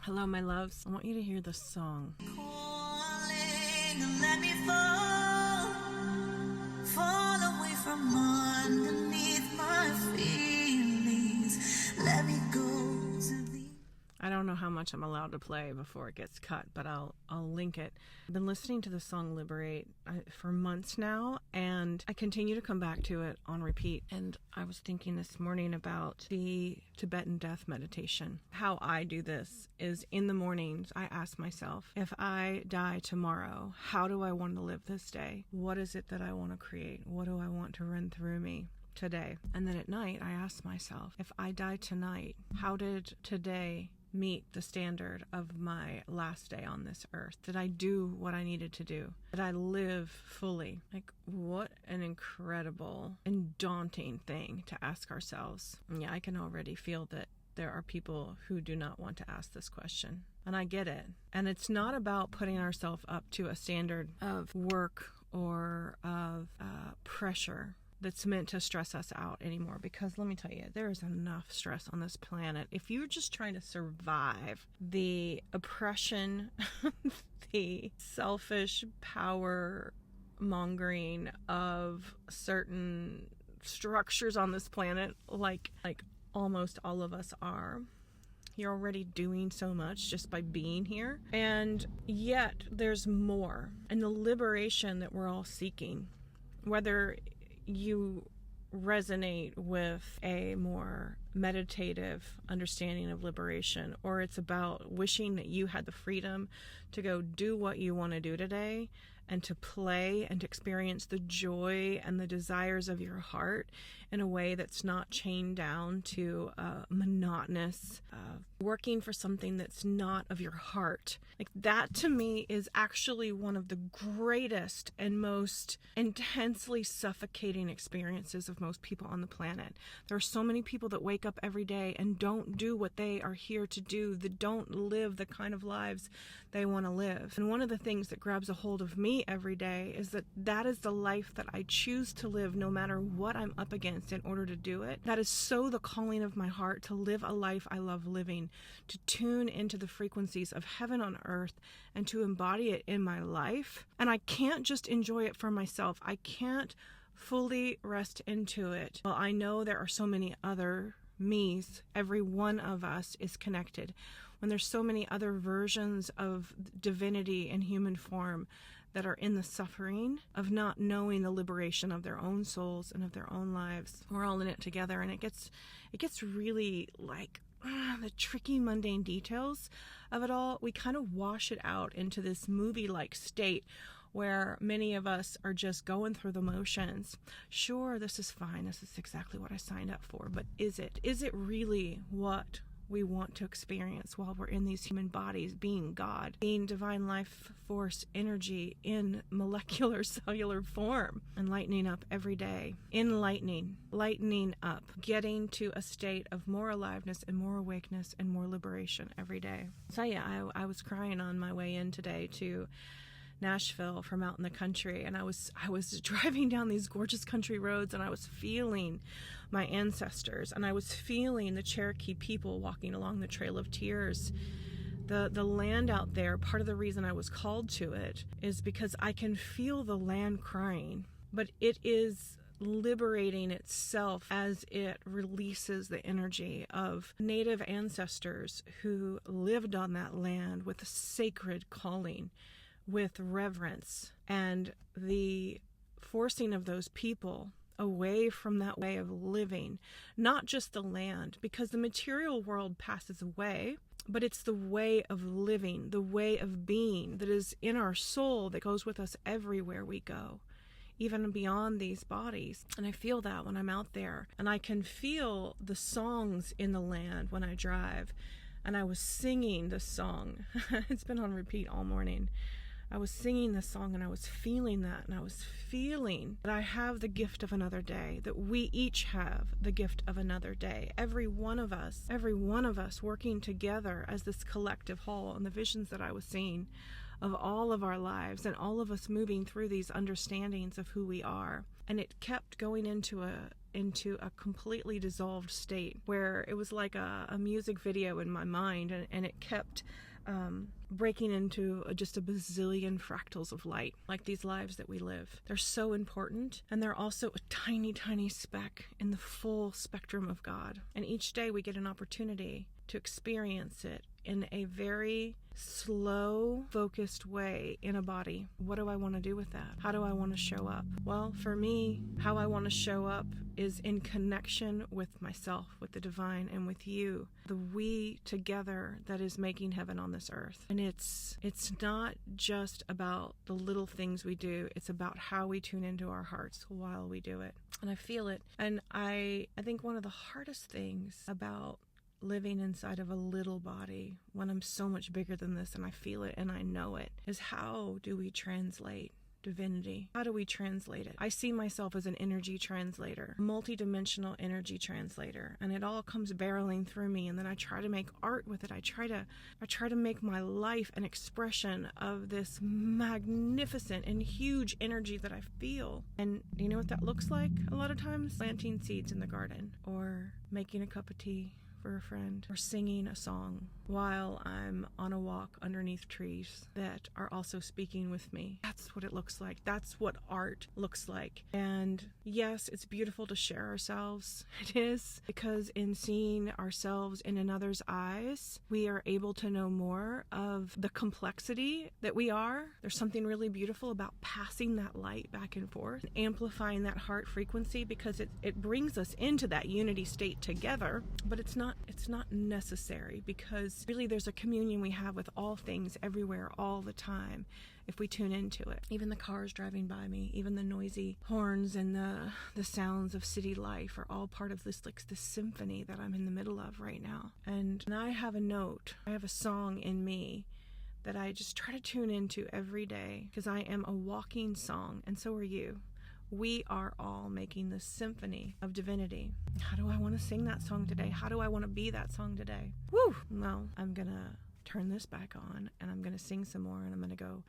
Hello, my loves. I want you to hear this song. Calling, let me fall away from underneath my feelings. Let me go to the... I don't know how much I'm allowed to play before it gets cut, but I'll link it. I've been listening to the song Liberate for months now, and I continue to come back to it on repeat. And I was thinking this morning about the Tibetan death meditation. How I do this is in the mornings, I ask myself, if I die tomorrow, how do I want to live this day? What is it that I want to create? What do I want to run through me today? And then at night, I ask myself, if I die tonight, how did today meet the standard of my last day on this earth? Did I do what I needed to do? Did I live fully? Like, what an incredible and daunting thing to ask ourselves. And yeah, I can already feel that there are people who do not want to ask this question. And I get it. And it's not about putting ourselves up to a standard of work or of pressure that's meant to stress us out anymore, because let me tell you, there is enough stress on this planet. If you're just trying to survive the oppression, the selfish power mongering of certain structures on this planet, like almost all of us are, you're already doing so much just by being here. And yet there's more. And the liberation that we're all seeking, whether you resonate with a more meditative understanding of liberation, or it's about wishing that you had the freedom to go do what you want to do today and to play and to experience the joy and the desires of your heart in a way that's not chained down to monotonous working for something that's not of your heart. Like, that to me is actually one of the greatest and most intensely suffocating experiences of most people on the planet. There are so many people that wake up every day and don't do what they are here to do, that don't live the kind of lives they want to live. And one of the things that grabs a hold of me every day is that is the life that I choose to live, no matter what I'm up against, in order to do it. That is so the calling of my heart, to live a life I love living, to tune into the frequencies of heaven on earth and to embody it in my life. And I can't just enjoy it for myself. I can't fully rest into it. Well, I know there are so many other me's. Every one of us is connected. When there's so many other versions of divinity in human form that are in the suffering of not knowing the liberation of their own souls and of their own lives, we're all in it together. And it gets really like the tricky, mundane details of it all. We kind of wash it out into this movie-like state where many of us are just going through the motions. Sure, this is fine. This is exactly what I signed up for. But is it? Is it really what we want to experience while we're in these human bodies, being God, being divine life force energy in molecular cellular form, enlightening up every day, lightening up, getting to a state of more aliveness and more awakeness and more liberation every day. So yeah, I was crying on my way in today to Nashville from out in the country, and I was driving down these gorgeous country roads, and I was feeling my ancestors, and I was feeling the Cherokee people walking along the Trail of Tears. The land out there, part of the reason I was called to it is because I can feel the land crying, but it is liberating itself as it releases the energy of Native ancestors who lived on that land with a sacred calling, with reverence, and the forcing of those people away from that way of living, not just the land, because the material world passes away, but it's the way of living, the way of being that is in our soul that goes with us everywhere we go, even beyond these bodies. And I feel that when I'm out there, and I can feel the songs in the land when I drive. And I was singing the song. It's been on repeat all morning. I was singing this song, and I was feeling that, and I was feeling that I have the gift of another day, that we each have the gift of another day. Every one of us working together as this collective whole. And the visions that I was seeing of all of our lives and all of us moving through these understandings of who we are. And it kept going into into a completely dissolved state where it was like a music video in my mind, and it kept breaking into just a bazillion fractals of light, like these lives that we live. They're so important, and they're also a tiny, tiny speck in the full spectrum of God. And each day we get an opportunity to experience it in a very slow, focused way in a body. What do I want to do with that? How do I want to show up? Well, for me, how I want to show up is in connection with myself, with the divine, and with you, the we together that is making heaven on this earth. And it's not just about the little things we do, it's about how we tune into our hearts while we do it. And I feel it. And I think one of the hardest things about living inside of a little body when I'm so much bigger than this, and I feel it and I know it, is how do we translate divinity? How do we translate it? I see myself as an energy translator, multi-dimensional energy translator, and it all comes barreling through me, and then I try to make art with it. I try to make my life an expression of this magnificent and huge energy that I feel. And do you know what that looks like? A lot of times planting seeds in the garden, or making a cup of tea for a friend, or singing a song while I'm on a walk underneath trees that are also speaking with me. That's what it looks like. That's what art looks like. And yes, it's beautiful to share ourselves. It is, because in seeing ourselves in another's eyes, we are able to know more of the complexity that we are. There's something really beautiful about passing that light back and forth, and amplifying that heart frequency, because it brings us into that unity state together. But it's not necessary, because really there's a communion we have with all things everywhere all the time if we tune into it. Even the cars driving by me, even the noisy horns and the sounds of city life are all part of this symphony that I'm in the middle of right now. And I have a song in me that I just try to tune into every day, because I am a walking song, and so are you. We are all making this symphony of divinity. How do I want to sing that song today? How do I want to be that song today? Woo! Well, I'm going to turn this back on, and I'm going to sing some more, and I'm going to go